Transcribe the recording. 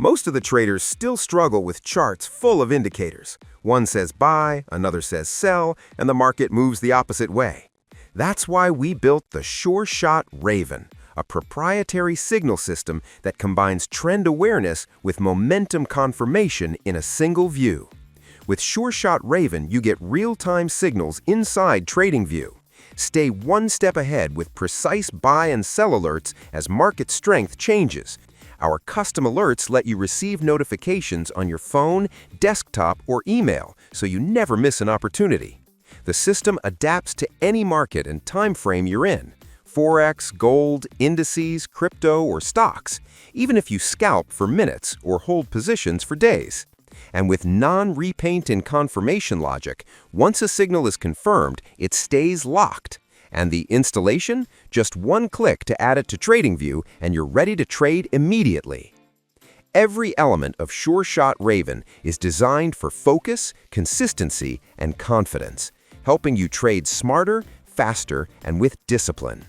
Most of the traders still struggle with charts full of indicators. One says buy, another says sell, and the market moves the opposite way. That's why we built the SureShot Raven, a proprietary signal system that combines trend awareness with momentum confirmation in a single view. With SureShot Raven, you get real-time signals inside TradingView. Stay one step ahead with precise buy and sell alerts as market strength changes. Our custom alerts let you receive notifications on your phone, desktop, or email, so you never miss an opportunity. The system adapts to any market and time frame you're in: Forex, gold, indices, crypto, or stocks, even if you scalp for minutes or hold positions for days. And with non-repainting confirmation logic, once a signal is confirmed, it stays locked. And the installation? Just one click to add it to TradingView, and you're ready to trade immediately. Every element of SureShot Raven is designed for focus, consistency, and confidence, helping you trade smarter, faster, and with discipline.